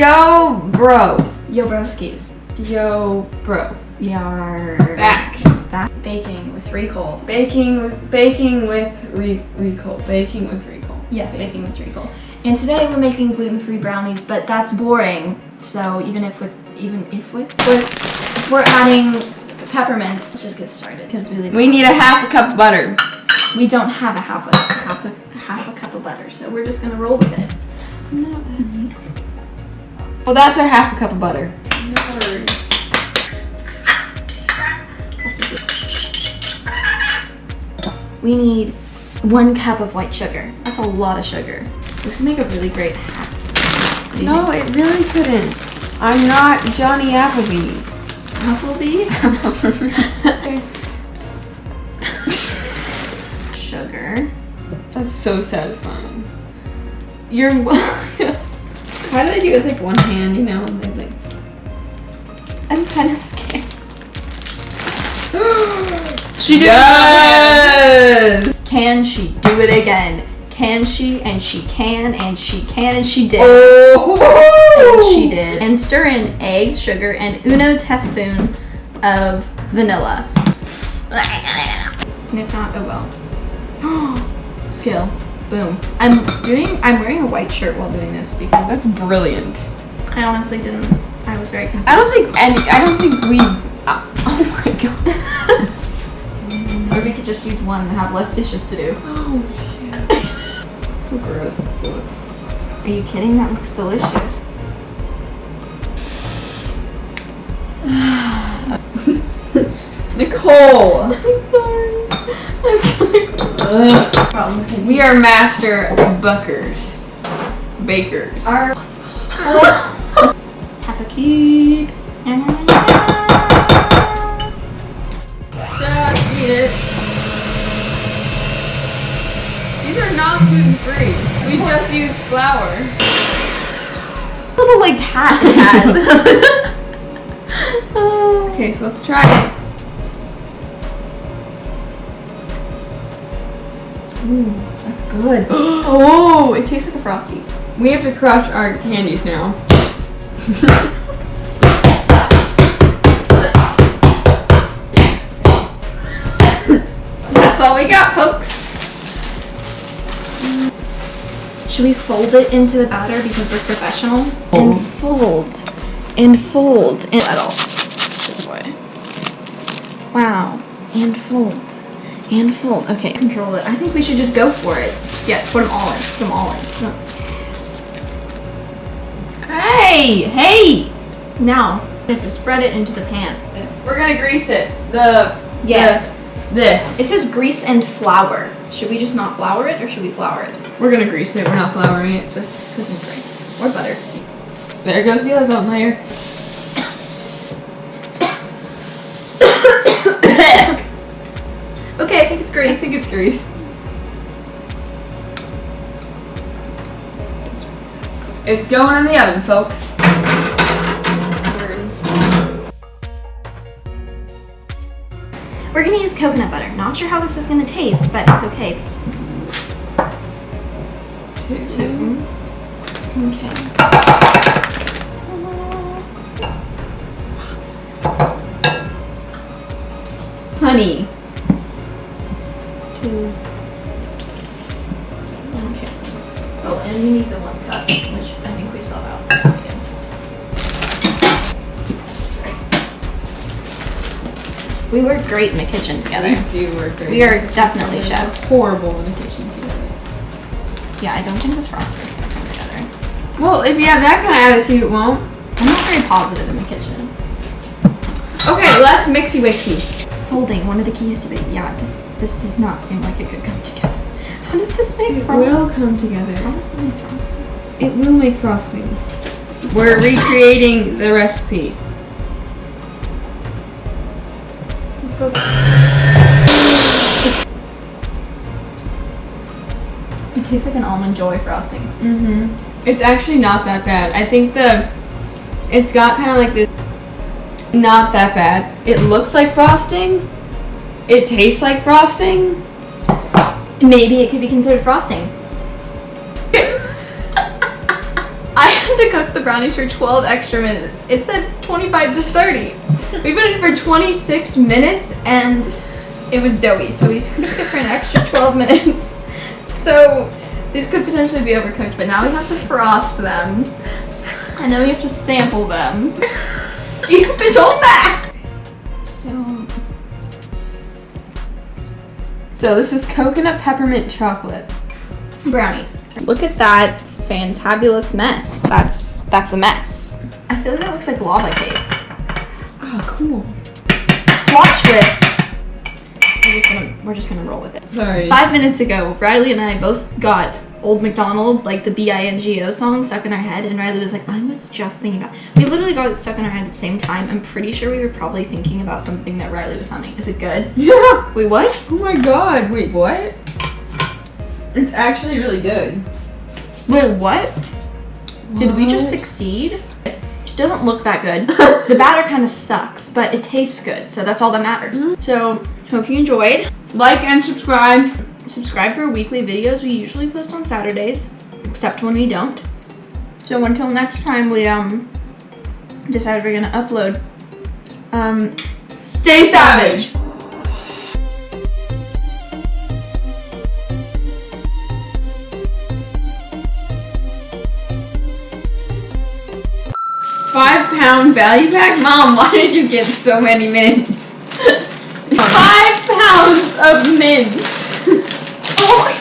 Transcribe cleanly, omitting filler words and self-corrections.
Yo, bro. Yo, broskies. Yo, bro. We are Back. Baking with Ricole. Baking with Ricole. Baking with Ricole. Yes, baking with Ricole. And today we're making gluten-free brownies, but that's boring. So even if we're adding peppermints, let's just get started because We need a half a cup of butter. We don't have a half a cup of butter, so we're just gonna roll with it. Well, that's our half a cup of butter. We need 1 cup of white sugar. That's a lot of sugar. This could make a really great hat. What do you No, think? it really couldn't. I'm not Johnny Appleby. Applebee? Sugar. That's so satisfying. You're How do they do it with like one hand, you know? And they like. I'm kind of scared. She did it! Can she do it again? Can she? And she can, and she can, and she did. Oh! And she did. And stir in eggs, sugar, and uno teaspoon of vanilla. And if not, oh well. Skill. Boom. I'm wearing a white shirt while doing this because That's brilliant. I honestly didn't. I was very confused. I don't think we. Oh my god. Or we could just use one and have less dishes to do. Oh shit. How gross this looks. Are you kidding? That looks delicious. Nicole! I'm sorry. Problems can We are master bakers. Our have a cake. Just eat it. These are not gluten free. We just use flour. Little like hat it has. Okay, so let's try it. Ooh, that's good. Oh, it tastes like a Frosty. We have to crush our candies now. That's all we got, folks. Should we fold it into the batter because we're professional? Oh. And fold. And at all. This way. Wow. And fold. And fold. Okay. Control it. I think we should just go for it. Yeah, put them all in. Put them all in. Hey! Now, we have to spread it into the pan. We're gonna grease it. Yes. This. It says grease and flour. Should we just not flour it or should we flour it? We're gonna grease it. We're not flouring it. This cooking grease. Or butter. There goes the ozone layer. Okay, I think it's I grease. think it's grease. It's going in the oven, folks. We're gonna use coconut butter. Not sure how this is gonna taste, but it's okay. 2. Okay. Honey. 2. Okay. Oh, and we need the 1 cup, which I think we saw out. Yeah. We work great in the kitchen together. We do work great. We are definitely chefs. Horrible in the kitchen together. Yeah, I don't think this frosting is gonna come together. Well, if you have that kind of attitude, it won't. I'm not very positive in the kitchen. Okay, let's mixy wixy. Folding, one of the keys to it. Yeah, this does not seem like it could come together. How does this make It frosting? will come together. How does it make frosting? It will make frosting. We're recreating the recipe. Let's go. It tastes like an almond joy frosting. Mm-hmm. It's actually not that bad. I think it's got kind of like this. Not that bad. It looks like frosting. It tastes like frosting. Maybe it could be considered frosting. I to cook the brownies for 12 extra minutes. It said 25 to 30. We put it for 26 minutes and it was doughy, so we cooked it for an extra 12 minutes. So these could potentially be overcooked, but now we have to frost them. And then we have to sample them. Stupid old Mac! So this is coconut peppermint chocolate brownies. Look at that fantabulous mess. That's a mess. I feel like that looks like lava cake. Oh, cool. Plot twist. We're just gonna roll with it. Sorry. 5 minutes ago, Riley and I both got Old MacDonald, like the B-I-N-G-O song, stuck in our head, and Riley was like, I was just thinking about it. We literally got it stuck in our head at the same time. I'm pretty sure we were probably thinking about something that Riley was humming. Is it good? Yeah. Wait, what? Oh my god. Wait, what? It's actually really good. Wait, what? Did we just succeed? It doesn't look that good. The batter kind of sucks, but it tastes good, so that's all that matters. So, hope you enjoyed. Like and subscribe. Subscribe for weekly videos. We usually post on Saturdays, except when we don't. So until next time we decide we're gonna upload, Stay savage. £5 value pack? Mom, why did you get so many mints? 5 pounds of mints. oh my